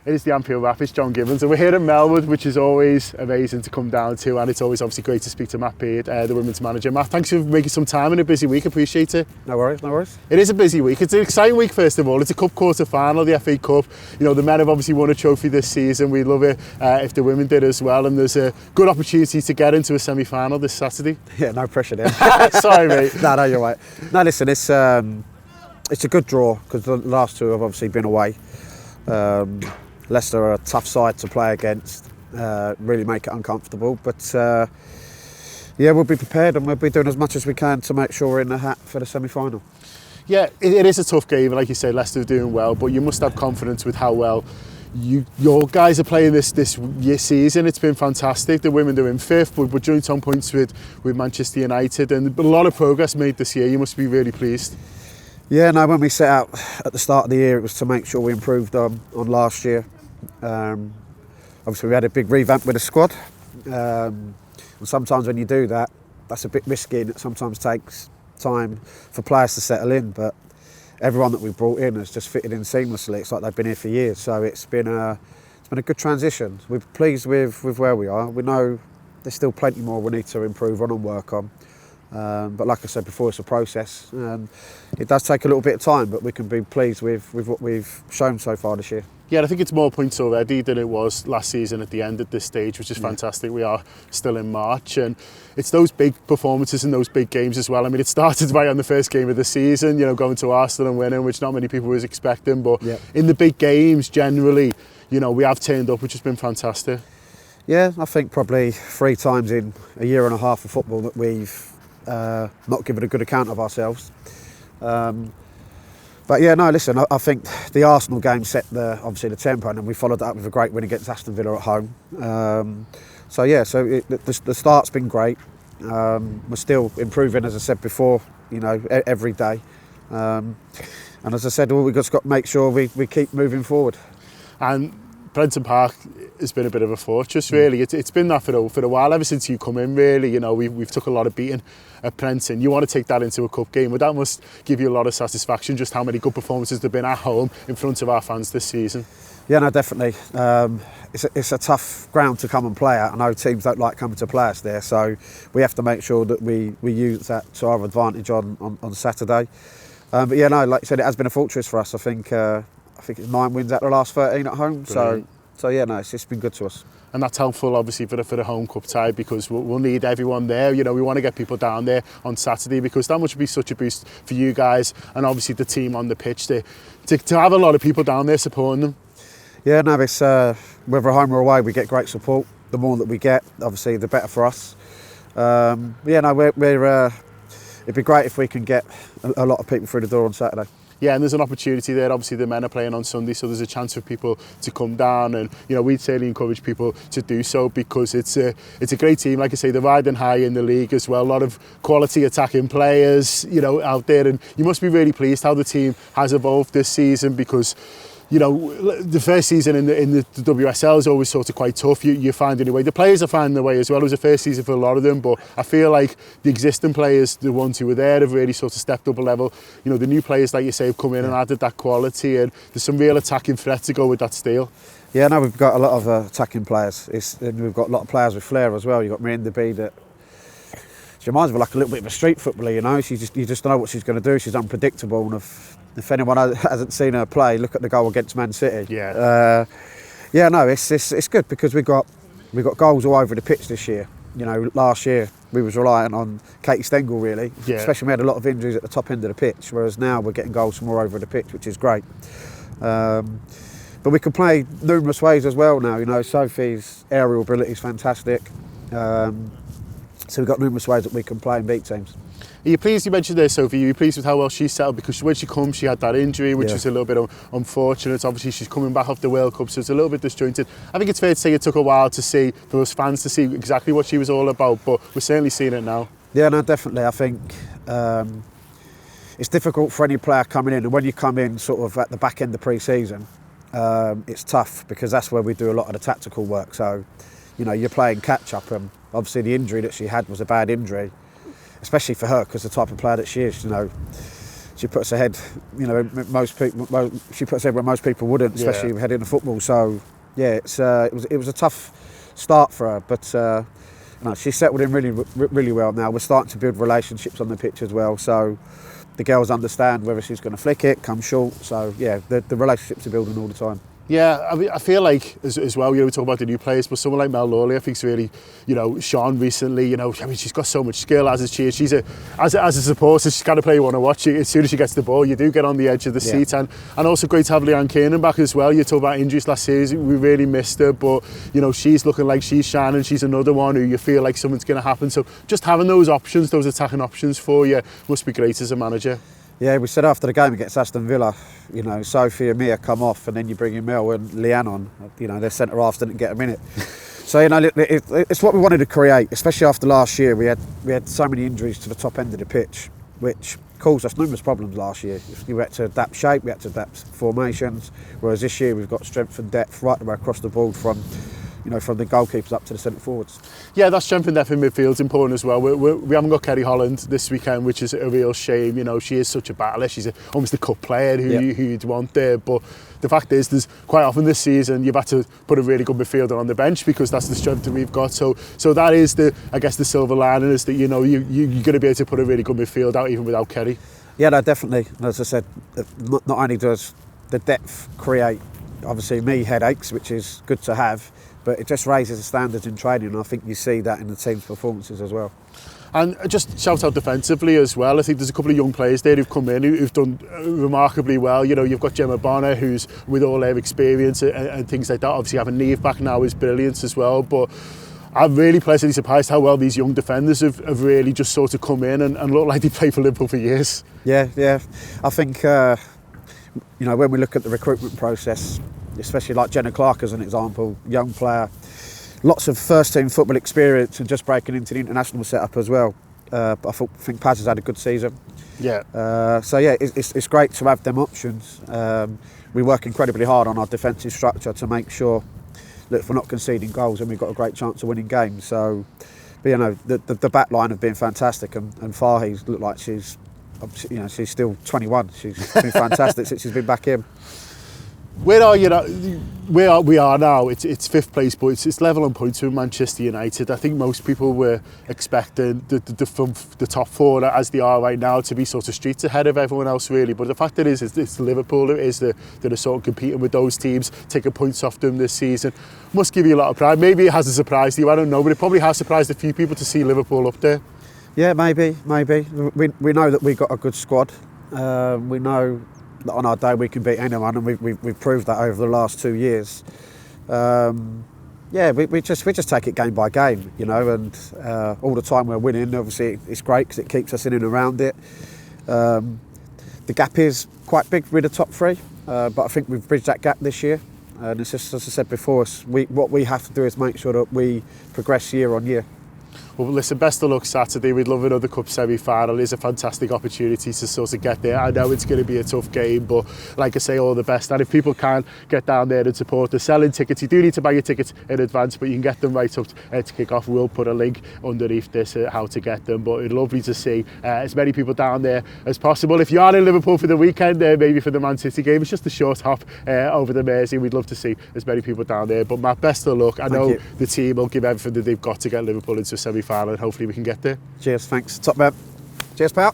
It is the Anfield Wrap, it's John Gibbons, and we're here at Melwood, which is always amazing to come down to, and it's always obviously great to speak to Matt Beard, the women's manager. Matt, thanks for making some time in a busy week, appreciate it. No worries, no worries. It is a busy week, it's an exciting week first of all, it's a cup quarter final, the FA Cup. You know, the men have obviously won a trophy this season, we'd love it if the women did as well, and there's a good opportunity to get into a semi-final this Saturday. Yeah, no pressure there. Sorry mate. No, you're right. No, listen, it's a good draw, because the last two have obviously been away. Leicester are a tough side to play against, really make it uncomfortable, but yeah, we'll be prepared and we'll be doing as much as we can to make sure we're in the hat for the semi-final. Yeah, it is a tough game, like you say, Leicester are doing well, but you must have confidence with how well your guys are playing this year season. It's been fantastic. The women are in fifth, but we're joint on points with Manchester United, and a lot of progress made this year. You must be really pleased. Yeah, no, when we set out at the start of the year, it was to make sure we improved on last year. Obviously, we had a big revamp with the squad. And sometimes when you do that, that's a bit risky, and it sometimes takes time for players to settle in. But everyone that we've brought in has just fitted in seamlessly. It's like they've been here for years. So it's been a good transition. We're pleased with where we are. We know there's still plenty more we need to improve on and work on. But like I said before, it's a process. It does take a little bit of time, but we can be pleased with what we've shown so far this year. Yeah, I think it's more points already than it was last season at the end at this stage, which is fantastic. We are still in March, and it's those big performances and those big games as well. I mean, it started right on the first game of the season, you know, going to Arsenal and winning, which not many people was expecting. But in the big games, generally, you know, we have turned up, which has been fantastic. Yeah, I think probably 3 times in a year and a half of football that we've not given a good account of ourselves. But yeah, no, listen, I think the Arsenal game set obviously the tempo, and then we followed that up with a great win against Aston Villa at home. The start's been great. We're still improving, as I said before, you know, every day. And as I said, we've just got to make sure we keep moving forward. And Prenton Park has been a bit of a fortress, really. It's been that for a while, ever since you come in, really. You know, we've took a lot of beating at Prenton. You want to take that into a cup game, but that must give you a lot of satisfaction, just how many good performances there have been at home in front of our fans this season. Yeah, no, definitely. It's a tough ground to come and play at. I know teams don't like coming to play us there, so we have to make sure that we use that to our advantage on Saturday. But yeah, no, like you said, it has been a fortress for us. I think it's 9 wins out of the last 13 at home. Brilliant. So yeah, no, it's been good to us. And that's helpful, obviously, for the home cup tie, because we'll need everyone there. You know, we want to get people down there on Saturday, because that would be such a boost for you guys and obviously the team on the pitch to have a lot of people down there supporting them. Yeah, no, it's whether home or away, we get great support. The more that we get, obviously, the better for us. Yeah, no, it'd be great if we can get a lot of people through the door on Saturday. Yeah, and there's an opportunity there. Obviously, the men are playing on Sunday, so there's a chance for people to come down, and you know, we'd certainly encourage people to do so, because it's a great team. Like I say, they're riding high in the league as well. A lot of quality attacking players, you know, out there, and you must be really pleased how the team has evolved this season, because, you know, the first season in the WSL is always sort of quite tough. You find a way. The players are finding their way as well. It was the first season for a lot of them, but I feel like the existing players, the ones who were there, have really sort of stepped up a level. You know, the new players, like you say, have come in and added that quality, and there's some real attacking threat to go with that steel. Yeah, no, we've got a lot of attacking players. And we've got a lot of players with flair as well. You've got Miranda B that she reminds me like a little bit of a street footballer, you know. You just don't know what she's going to do. She's unpredictable, and if anyone hasn't seen her play, look at the goal against Man City. Yeah. Yeah, no, it's good, because we've got goals all over the pitch this year. You know, last year we was relying on Katie Stengel, really. Yeah. Especially when we had a lot of injuries at the top end of the pitch, whereas now we're getting goals from all over the pitch, which is great. But we can play numerous ways as well now. You know, Sophie's aerial ability is fantastic. So we've got numerous ways that we can play and beat teams. Are you pleased, you mentioned there, Sophie, are you pleased with how well she's settled? Because when she comes, she had that injury, which was a little bit unfortunate. Obviously, she's coming back off the World Cup, so it's a little bit disjointed. I think it's fair to say it took a while for us fans to see exactly what she was all about, but we're certainly seeing it now. Yeah, no, definitely. I think it's difficult for any player coming in, and when you come in sort of at the back end of pre-season, it's tough, because that's where we do a lot of the tactical work. So, you know, you're playing catch-up, and obviously the injury that she had was a bad injury, especially for her, because the type of player that she is, you know, she puts her head, you know, most people. She puts her head where most people wouldn't, especially heading into football. So yeah, it was a tough start for her, but no, she's settled in really well now. We're starting to build relationships on the pitch as well. So the girls understand whether she's going to flick it, come short. So yeah, the relationships are building all the time. Yeah, I mean, I feel like as well, you know, we talk about the new players, but someone like Mel Lawley, I think's really, you know, shone recently. You know, I mean, she's got so much skill as a supporter. She's kind of player you want to watch. As soon as she gets the ball, you do get on the edge of the seat, and also great to have Leanne Kiernan back as well. You talk about injuries last season, we really missed her, but you know, she's looking like she's shining. She's another one who you feel like something's going to happen. So just having those options, those attacking options for you, must be great as a manager. Yeah, we said after the game against Aston Villa, you know, Sophie and Mia come off, and then you bring in Mel and Leanne on. You know, their centre halves didn't get a minute. So you know, it's what we wanted to create, especially after last year. We had so many injuries to the top end of the pitch, which caused us numerous problems last year. We had to adapt shape, we had to adapt formations. Whereas this year we've got strength and depth right the way across the board from the goalkeepers up to the centre forwards. Yeah, that strength and depth in midfield is important as well. We haven't got Kerry Holland this weekend, which is a real shame. You know, she is such a battler. She's almost a cup player who you'd want there. But the fact is, there's quite often this season you've had to put a really good midfielder on the bench because that's the strength that we've got. So that is the silver lining, is that you know you're going to be able to put a really good midfield out even without Kerry. Yeah, no, definitely. As I said, not only does the depth create obviously me headaches, which is good to have, but it just raises the standards in training, and I think you see that in the team's performances as well. And just shout out defensively as well. I think there's a couple of young players there who've come in who've done remarkably well. You know, you've got Gemma Bonner, who's with all her experience and things like that. Obviously having Neve back now is brilliant as well, but I'm really pleasantly surprised how well these young defenders have really just sort of come in and look like they played for Liverpool for years. Yeah. I think, you know, when we look at the recruitment process, especially like Jenna Clark as an example, young player, lots of first team football experience and just breaking into the international setup as well. I think Paz has had a good season. Yeah. So yeah, it's great to have them options. We work incredibly hard on our defensive structure to make sure that if we're not conceding goals, then we've got a great chance of winning games. So, but you know, the back line have been fantastic, and Fahi's looked like she's still 21. She's been fantastic since she's been back in. Where are you now? Where we are now, it's fifth place, but it's level on points with Manchester United. I think most people were expecting the top four, as they are right now, to be sort of streets ahead of everyone else, really. But the fact is it's Liverpool that are sort of competing with those teams, taking points off them this season. Must give you a lot of pride. Maybe it hasn't surprised you, I don't know, but it probably has surprised a few people to see Liverpool up there. Yeah, maybe. We know that we've got a good squad. We know that on our day we can beat anyone, and we've proved that over the last 2 years. We just take it game by game, you know, and all the time we're winning. Obviously, it's great because it keeps us in and around it. The gap is quite big with the top three, but I think we've bridged that gap this year. And it's just, as I said before, what we have to do is make sure that we progress year on year. Well, listen, best of luck Saturday. We'd love another Cup semi-final. It's a fantastic opportunity to sort of get there. I know it's going to be a tough game, but like I say, all the best. And if people can get down there and support, they're selling tickets. You do need to buy your tickets in advance, but you can get them right up to kick off. We'll put a link underneath this how to get them. But it's lovely to see as many people down there as possible. If you are in Liverpool for the weekend, maybe for the Man City game, it's just a short hop over the Mersey. We'd love to see as many people down there. But Matt, best of luck. I know the team will give everything that they've got to get Liverpool into a semi-final, and hopefully we can get there. Cheers, thanks. Top man. Cheers, pal.